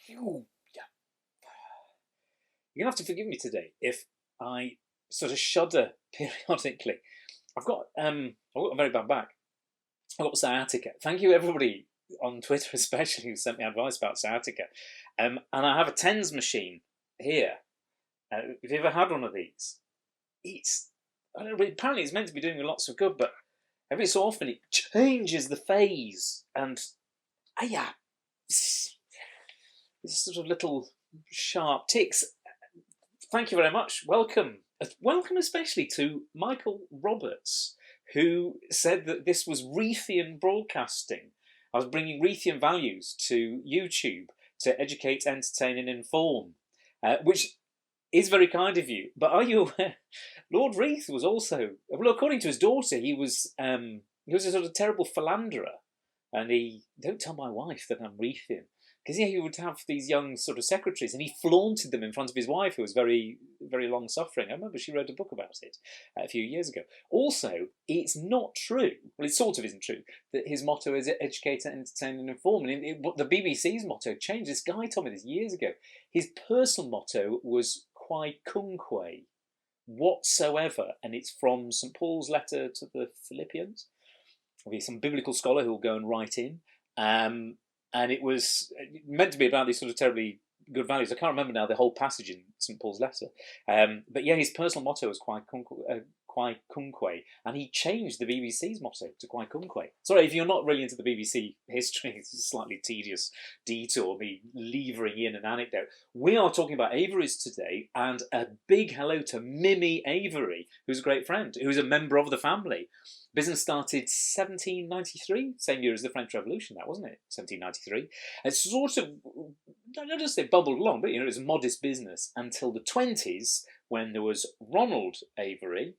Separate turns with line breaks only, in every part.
You're gonna have to forgive me today if I sort of shudder periodically. I've got a very bad back. I've got sciatica. Thank you everybody on Twitter especially who sent me advice about sciatica. And I have a TENS machine here. If you've ever had one of these, I don't know, apparently it's meant to be doing lots of good, but every so often it changes the phase, and yeah, it's sort of little sharp ticks. Thank you very much. Welcome especially to Michael Roberts, who said that this was Reithian broadcasting. I was bringing Reithian values to YouTube to educate, entertain, and inform, which is very kind of you. But are you aware? Lord Reith was also, well, according to his daughter, he was a sort of terrible philanderer, and don't tell my wife that I'm Reithian. Because he would have these young sort of secretaries, and he flaunted them in front of his wife, who was very, very long-suffering. I remember she wrote a book about it a few years ago. Also, it's not true, well, it sort of isn't true, that his motto is educate, entertain, and inform. And the BBC's motto changed. This guy told me this years ago. His personal motto was Quae Cumque, whatsoever, and it's from St. Paul's letter to the Philippians. There'll be some biblical scholar who will go and write in. And it was meant to be about these sort of terribly good values. I can't remember now the whole passage in St. Paul's letter. But yeah, his personal motto was Quae Cumque, and he changed the BBC's motto to Quae Cumque. Sorry, if you're not really into the BBC history, it's a slightly tedious detour, me levering in an anecdote. We are talking about Averys today, and a big hello to Mimi Avery, who's a great friend, who's a member of the family. Business started 1793, same year as the French Revolution, that wasn't it? 1793. It's sort of, not just say bubbled along, but it was a modest business until the 20s, when there was Ronald Avery,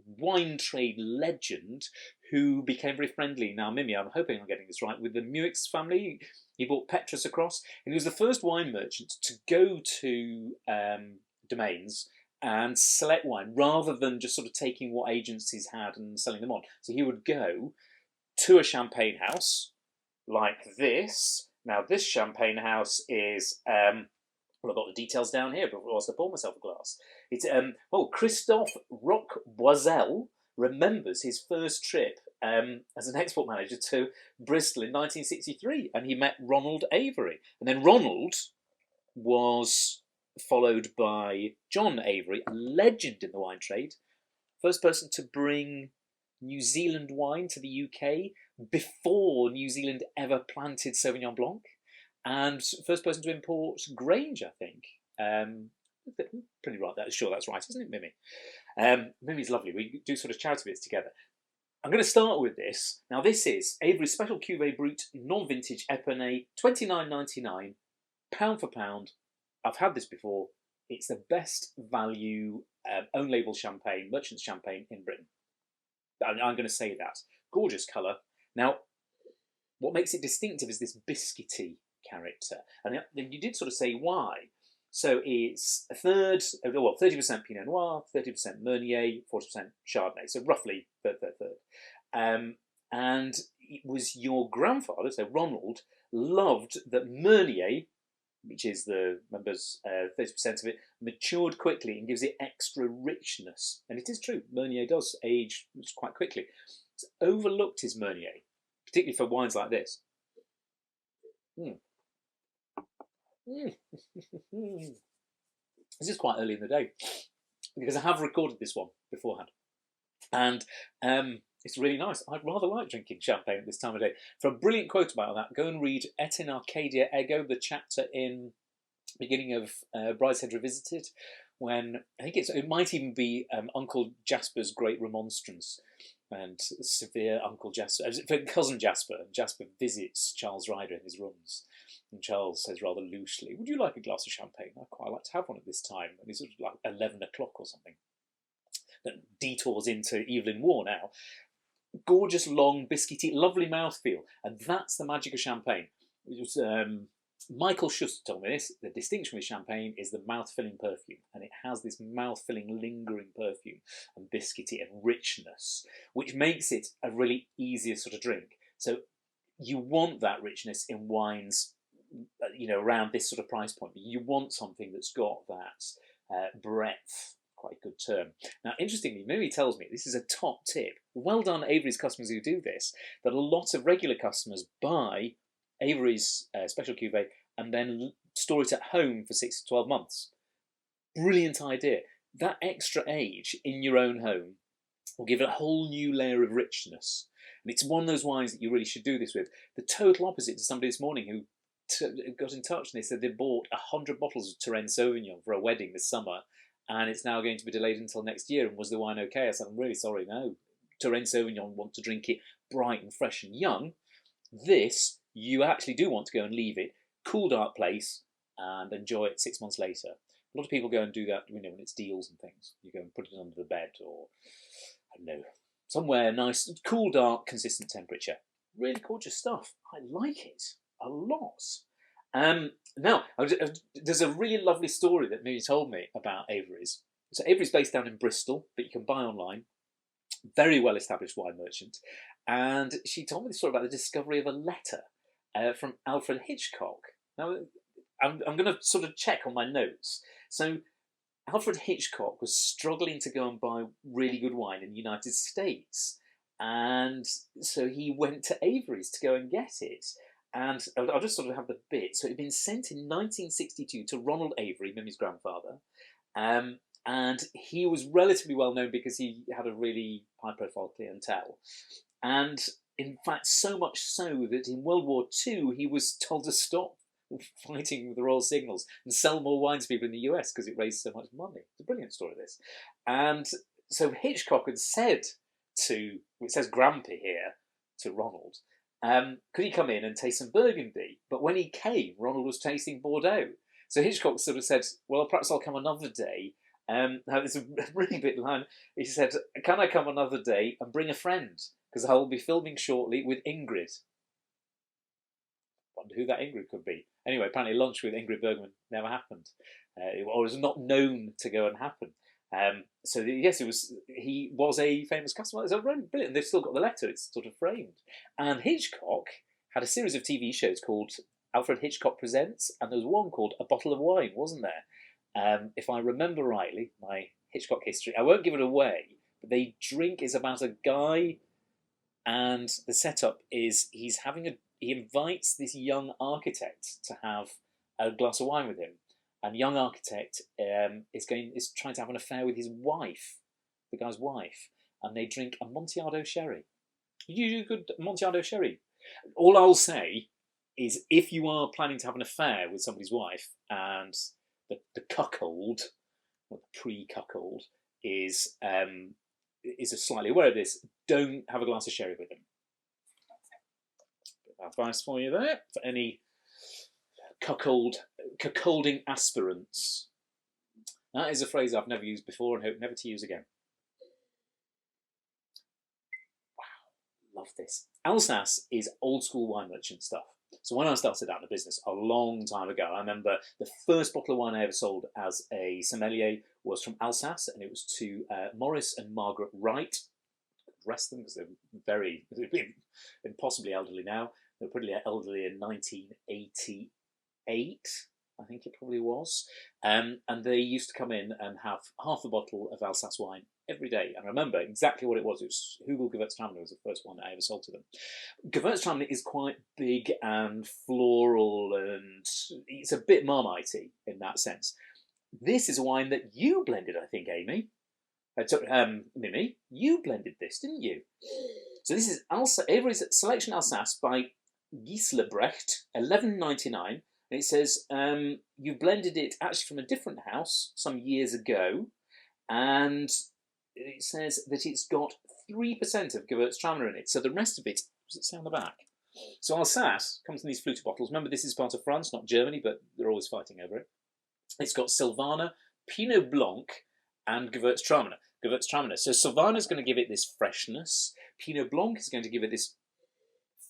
wine trade legend, who became very friendly. Now, Mimi, I'm hoping I'm getting this right, with the Muix family. He brought Petrus across, and he was the first wine merchant to go to domains and select wine, rather than just sort of taking what agencies had and selling them on. So he would go to a champagne house like this. Now, this champagne house is, well, I've got the details down here, but whilst I pour myself a glass. It's, Christophe Roqueboiselle remembers his first trip as an export manager to Bristol in 1963, and he met Ronald Avery. And then Ronald was followed by John Avery, a legend in the wine trade, first person to bring New Zealand wine to the UK before New Zealand ever planted Sauvignon Blanc, and first person to import Grange, I think. Pretty right, sure that's right, isn't it, Mimi? Mimi's lovely. We do sort of charity bits together. I'm going to start with this. Now, this is Averys Special Cuvee Brut Non-Vintage Epernay, £29.99, pound for pound. I've had this before. It's the best value own label champagne, merchant's champagne in Britain. I'm going to say that. Gorgeous colour. Now, what makes it distinctive is this biscuity character. And you did sort of say why. So it's 30% Pinot Noir, 30% Meunier, 40% Chardonnay. So roughly third. And it was your grandfather, so Ronald, loved that Meunier, which is the members 30% of it, matured quickly and gives it extra richness. And it is true, Meunier does age quite quickly. It's overlooked his Meunier, particularly for wines like this. This is quite early in the day, because I have recorded this one beforehand. And it's really nice. I rather like drinking champagne at this time of day. For a brilliant quote about that, go and read Et in Arcadia Ego, the chapter in beginning of Brideshead Revisited, when I think it might even be Uncle Jasper's Great Remonstrance, and severe Uncle Jasper, cousin Jasper. Jasper visits Charles Ryder in his rooms, and Charles says rather loosely, "Would you like a glass of champagne? I'd quite like to have one at this time." And it's sort of like 11 o'clock or something. That detours into Evelyn Waugh now. Gorgeous, long, biscuity, lovely mouthfeel. And that's the magic of champagne. It was, Michael Schuster told me this. The distinction with champagne is the mouth-filling perfume. And it has this mouth-filling, lingering perfume and biscuity and richness, which makes it a really easier sort of drink. So you want that richness in wines you know, around this sort of price point. You want something that's got that breadth. Quite a good term. Now, interestingly, Mimi tells me, this is a top tip, well done Averys customers who do this, that a lot of regular customers buy Averys special cuvee and then store it at home for 6 to 12 months. Brilliant idea. That extra age in your own home will give it a whole new layer of richness. And it's one of those wines that you really should do this with. The total opposite to somebody this morning who got in touch and they said they bought 100 bottles of Touraine Sauvignon for a wedding this summer, and it's now going to be delayed until next year. And was the wine okay? I said, I'm really sorry, no. Touraine Sauvignon want to drink it bright and fresh and young. This, you actually do want to go and leave it, cool, dark place, and enjoy it 6 months later. A lot of people go and do that, you know, when it's deals and things. You go and put it under the bed or, I don't know, somewhere nice, cool, dark, consistent temperature. Really gorgeous stuff. I like it a lot. Now, there's a really lovely story that Mimi told me about Averys. So Averys based down in Bristol, but you can buy online. Very well-established wine merchant. And she told me the story about the discovery of a letter from Alfred Hitchcock. Now, I'm going to sort of check on my notes. So Alfred Hitchcock was struggling to go and buy really good wine in the United States. And so he went to Averys to go and get it. And I'll just sort of have the bit. So it had been sent in 1962 to Ronald Avery, Mimi's grandfather. And he was relatively well known because he had a really high-profile clientele. And in fact, so much so that in World War II, he was told to stop fighting with the Royal Signals and sell more wine to people in the US because it raised so much money. It's a brilliant story, this. And so Hitchcock had said to, it says Grampy here, to Ronald, could he come in and taste some Burgundy? But when he came, Ronald was tasting Bordeaux. So Hitchcock sort of said, well, perhaps I'll come another day. Now, it's a really big line. He said, can I come another day and bring a friend? Because I will be filming shortly with Ingrid. Wonder who that Ingrid could be. Anyway, apparently lunch with Ingrid Bergman never happened. Or was not known to go and happen. So yes, he was a famous customer. It's really brilliant. They've still got the letter. It's sort of framed. And Hitchcock had a series of TV shows called Alfred Hitchcock Presents, and there was one called A Bottle of Wine, wasn't there? If I remember rightly, my Hitchcock history, I won't give it away, but the drink is about a guy, and the setup is he invites this young architect to have a glass of wine with him. And young architect is trying to have an affair with his wife, the guy's wife, and they drink a Amontillado sherry. You do good Amontillado sherry. All I'll say is, if you are planning to have an affair with somebody's wife, and the cuckold, or the pre-cuckold, is slightly aware of this, don't have a glass of sherry with them. Bit of advice for you there for any cuckolding aspirants. That is a phrase I've never used before and hope never to use again. Wow, love this. Alsace is old school wine merchant stuff. So when I started out in the business a long time ago, I remember the first bottle of wine I ever sold as a sommelier was from Alsace, and it was to Maurice and Margaret Wright. Rest them, because they're impossibly elderly now. They were pretty elderly in 1988. I think it probably was. And they used to come in and have half a bottle of Alsace wine every day. And I remember exactly what it was. It was Hugel Gewürztraminer was the first one that I ever sold to them. Gewürztraminer is quite big and floral, and it's a bit Marmitey in that sense. This is a wine that you blended, I think, Amy. Mimi, you blended this, didn't you? So this is Averys Selection Alsace by Gisslebrecht, $11.99. And it says, you blended it actually from a different house some years ago, and it says that it's got 3% of Gewürztraminer in it. So the rest of it, does it say on the back? So Alsace comes in these fluted bottles. Remember, this is part of France, not Germany, but they're always fighting over it. It's got Sylvanas, Pinot Blanc, and Gewürztraminer. So Sylvanas is going to give it this freshness. Pinot Blanc is going to give it this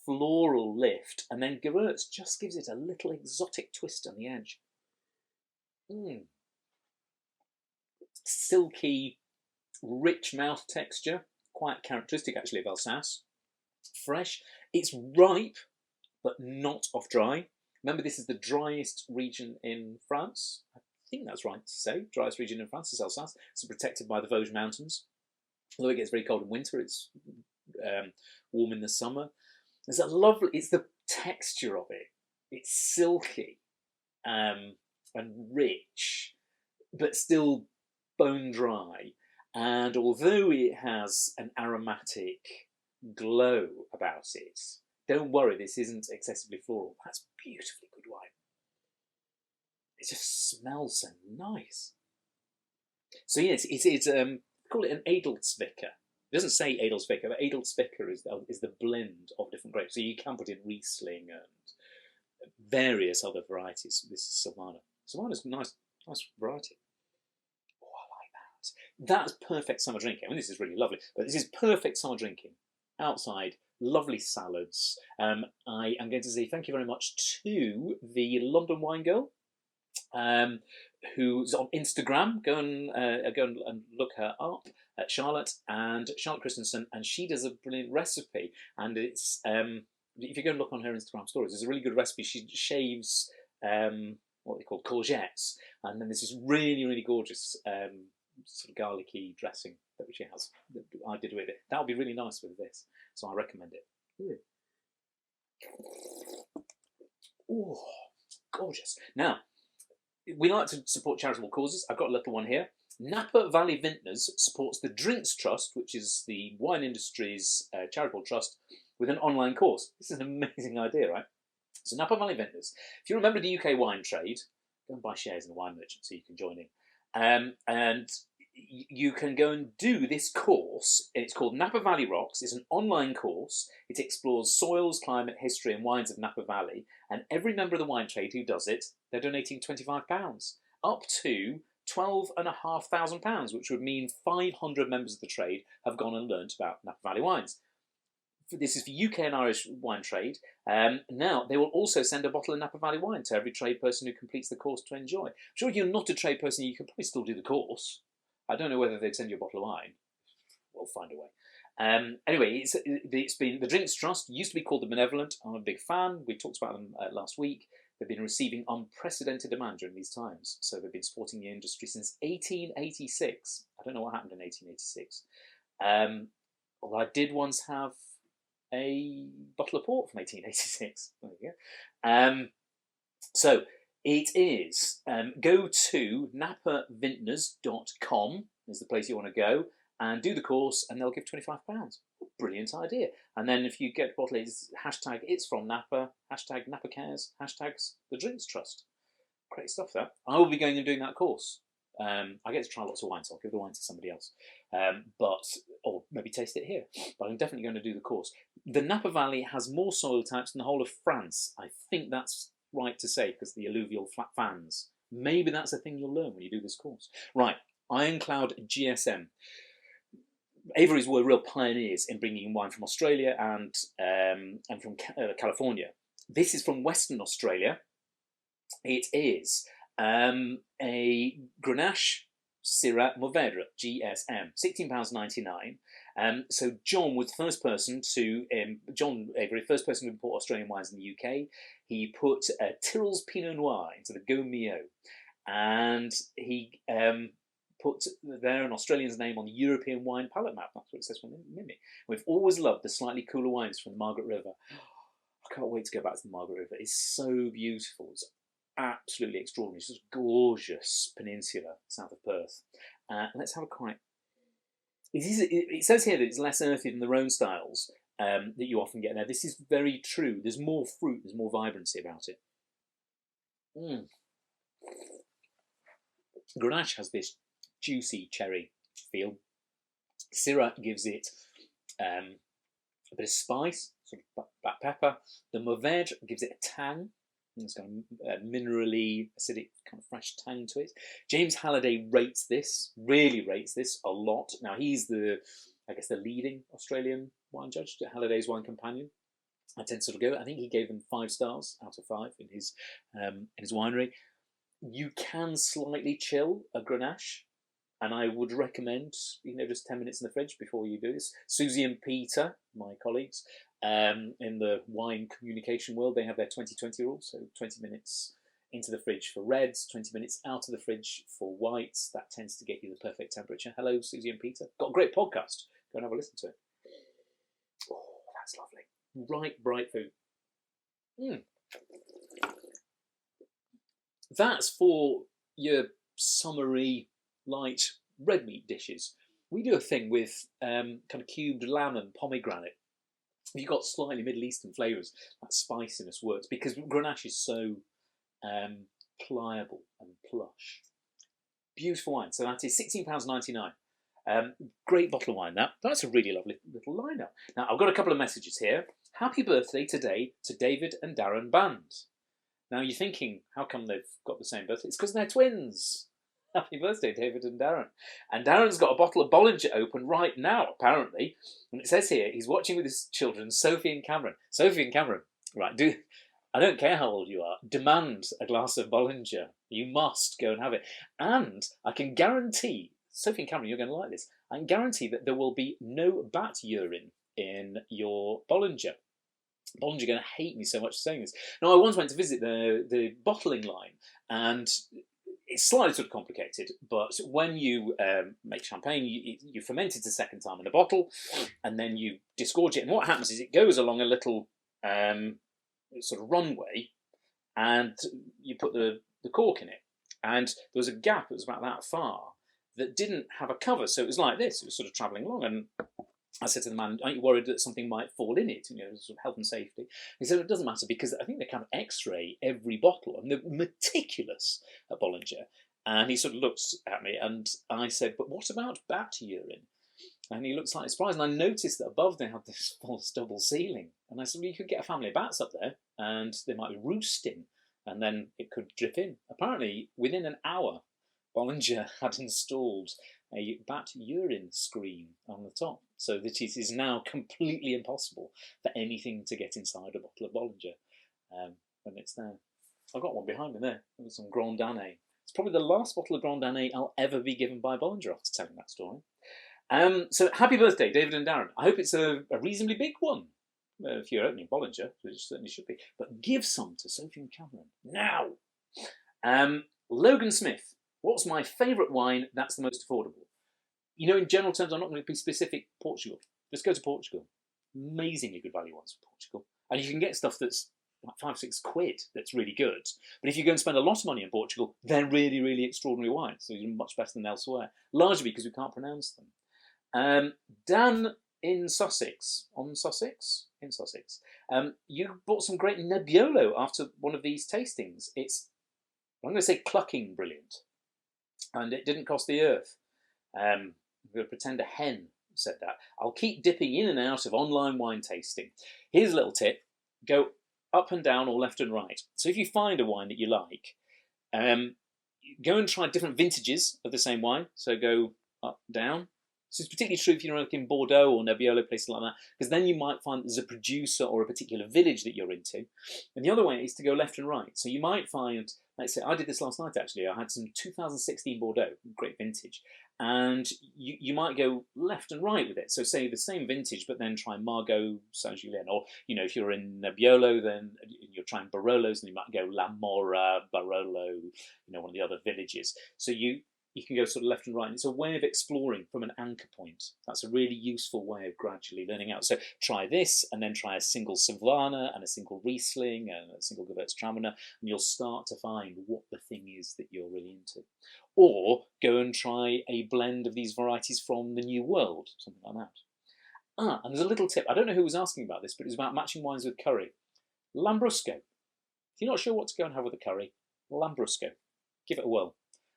floral lift, and then Gewürz just gives it a little exotic twist on the edge. Silky, rich mouth texture, quite characteristic actually of Alsace. Fresh. It's ripe, but not off dry. Remember, this is the driest region in France. I think that's right to say. Driest region in France is Alsace. It's protected by the Vosges Mountains. Although it gets very cold in winter, it's warm in the summer. It's the texture of it. It's silky and rich, but still bone dry. And although it has an aromatic glow about it, don't worry, this isn't excessively floral. That's beautifully good wine. It just smells so nice. So yes, it's call it an Edelzwicker. It doesn't say Edelzwicker, but Edelzwicker is the blend of different grapes. So you can put in Riesling and various other varieties. This is Sylvana. Sylvana's a nice variety. Oh, I like that. That's perfect summer drinking. I mean, this is really lovely, but this is perfect summer drinking. Outside, lovely salads. I am going to say thank you very much to the London Wine Girl, who's on Instagram. Go and look her up, Charlotte Christensen, and she does a brilliant recipe. And it's if you go and look on her Instagram stories, it's a really good recipe. She shaves what they call courgettes, and then there's this really gorgeous sort of garlicky dressing that she has. That I did with it. That would be really nice with this, so I recommend it. Oh, gorgeous! Now, we like to support charitable causes. I've got a little one here. Napa Valley Vintners supports the Drinks Trust, which is the wine industry's charitable trust, with an online course. This is an amazing idea, right? So Napa Valley Vintners, if you remember the UK wine trade, go and buy shares in the wine merchant so you can join in. And you can go and do this course. It's called Napa Valley Rocks. It's an online course. It explores soils, climate, history and wines of Napa Valley. And every member of the wine trade who does it, they're donating £25, up to £12,500, which would mean 500 members of the trade have gone and learnt about Napa Valley wines. This is for UK and Irish wine trade. Now, they will also send a bottle of Napa Valley wine to every trade person who completes the course to enjoy. I'm sure if you're not a trade person, you can probably still do the course. I don't know whether they'd send you a bottle of wine. We'll find a way. Anyway, it's been the Drinks Trust, used to be called the Benevolent. I'm a big fan. We talked about them last week. They've been receiving unprecedented demand during these times. So they've been supporting the industry since 1886. I don't know what happened in 1886. Although I did once have a bottle of port from 1886. There you go. So it is, go to napavintners.com is the place you want to go and do the course, and they'll give £25. Brilliant idea. And then if you get a bottle, it's hashtag it's from Napa, hashtag Napa Cares, hashtags the Drinks Trust. Great stuff, that. I will be going and doing that course. I get to try lots of wines, so I'll give the wine to somebody else. Or maybe taste it here. But I'm definitely going to do the course. The Napa Valley has more soil types than the whole of France. I think that's right to say, because the alluvial flat fans. Maybe that's a thing you'll learn when you do this course. Right, Ironcloud GSM. Averys were real pioneers in bringing in wine from Australia and from California. This is from Western Australia. It is a Grenache Syrah Mourvèdre GSM, £16.99. So John was the first person to, John Avery, first person to import Australian wines in the UK. He put Tyrrell's Pinot Noir into the Gomio, and he put there an Australian's name on the European wine palette map. That's what it says from Mimi. We've always loved the slightly cooler wines from the Margaret River. I can't wait to go back to the Margaret River. It's so beautiful. It's absolutely extraordinary. It's just gorgeous peninsula south of Perth. Let's have a quite. It says here that it's less earthy than the Rhone styles that you often get there. This is very true. There's more fruit. There's more vibrancy about it. Grenache has this juicy cherry feel. Syrah gives it a bit of spice, sort of black pepper. The Mourvèdre gives it a tang. It's got a minerally acidic kind of fresh tang to it. James Halliday really rates this a lot. Now he's the leading Australian wine judge, Halliday's Wine Companion. I tend to sort of go. I think he gave them 5 stars out of 5 in his winery. You can slightly chill a Grenache, and I would recommend just 10 minutes in the fridge before you do this. Susie and Peter, my colleagues, In the wine communication world, they have their 20-20 rule, so 20 minutes into the fridge for reds, 20 minutes out of the fridge for whites. That tends to get you the perfect temperature. Hello, Susie and Peter. Got a great podcast. Go and have a listen to it. Oh, that's lovely. Bright food. That's for your summery, light red meat dishes. We do a thing with kind of cubed lamb and pomegranate. You've got slightly Middle Eastern flavours. That spiciness works because Grenache is so pliable and plush. Beautiful wine. So that is £16.99. Great bottle of wine. That's a really lovely little lineup. Now I've got a couple of messages here. Happy birthday today to David and Darren Band. Now you're thinking, how come they've got the same birthday? It's because they're twins. Happy birthday, David and Darren. And Darren's got a bottle of Bollinger open right now, apparently. And it says here, he's watching with his children, Sophie and Cameron. Sophie and Cameron, right, I don't care how old you are, demand a glass of Bollinger. You must go and have it. And I can guarantee, Sophie and Cameron, you're going to like this, I can guarantee that there will be no bat urine in your Bollinger. Bollinger are going to hate me so much for saying this. Now, I once went to visit the bottling line, and it's slightly sort of complicated, but when you make champagne, you ferment it a second time in a bottle, and then you disgorge it. And what happens is it goes along a little sort of runway, and you put the cork in it. And there was a gap that was about that far that didn't have a cover, so it was like this. It was sort of travelling along, and I said to the man, aren't you worried that something might fall in it, sort of health and safety? He said, it doesn't matter, because I think they kind of x-ray every bottle, and they're meticulous at Bollinger. And he sort of looks at me, and I said, but what about bat urine? And he looked slightly surprised, and I noticed that above they had this false double ceiling. And I said, well, you could get a family of bats up there, and they might be roosting, and then it could drip in. Apparently, within an hour, Bollinger had installed a bat urine screen on the top, so that it is now completely impossible for anything to get inside a bottle of Bollinger when it's there. I've got one behind me there. It was some Grand Année. It's probably the last bottle of Grand Année I'll ever be given by Bollinger after telling that story. So happy birthday, David and Darren. I hope it's a reasonably big one. If you're opening Bollinger, which certainly should be. But give some to Sophie and Cameron now. Logan Smith. What's my favourite wine that's the most affordable? In general terms, I'm not going to be specific. Portugal. Just go to Portugal. Amazingly good value wines for Portugal. And you can get stuff that's like £5-6 that's really good. But if you go and spend a lot of money in Portugal, they're really, really extraordinary wines. So you're much better than elsewhere. Largely because we can't pronounce them. Dan in Sussex. In Sussex. You bought some great Nebbiolo after one of these tastings. I'm going to say clucking brilliant. And it didn't cost the earth. I'm going to pretend a hen said that. I'll keep dipping in and out of online wine tasting. Here's a little tip. Go up and down or left and right. So if you find a wine that you like, go and try different vintages of the same wine. So go up, down. This is particularly true if you're in Bordeaux or Nebbiolo, places like that, because then you might find there's a producer or a particular village that you're into. And the other way is to go left and right. So you might find, let's say, I did this last night actually, I had some 2016 Bordeaux, great vintage, and you might go left and right with it. So say the same vintage, but then try Margaux, Saint-Julien, or, if you're in Nebbiolo, then you're trying Barolos, and you might go La Mora, Barolo, one of the other villages. So you can go sort of left and right. And it's a way of exploring from an anchor point. That's a really useful way of gradually learning out. So try this, and then try a single Sylvanas and a single Riesling and a single Gewürztraminer, and you'll start to find what the thing is that you're really into. Or go and try a blend of these varieties from the New World, something like that. And there's a little tip. I don't know who was asking about this, but it was about matching wines with curry. Lambrusco. If you're not sure what to go and have with a curry, Lambrusco. Give it a whirl.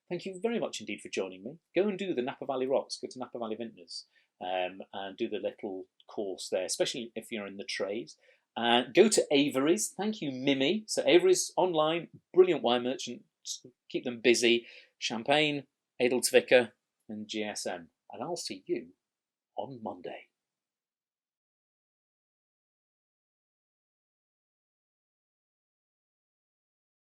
Thank you very much indeed for joining me. Go and do the Napa Valley Rocks. Go to Napa Valley Vintners and do the little course there, especially if you're in the trade. Go to Averys. Thank you, Mimi. So Averys online, brilliant wine merchant. Keep them busy. Champagne, Edelzwicker and GSM. And I'll see you on Monday.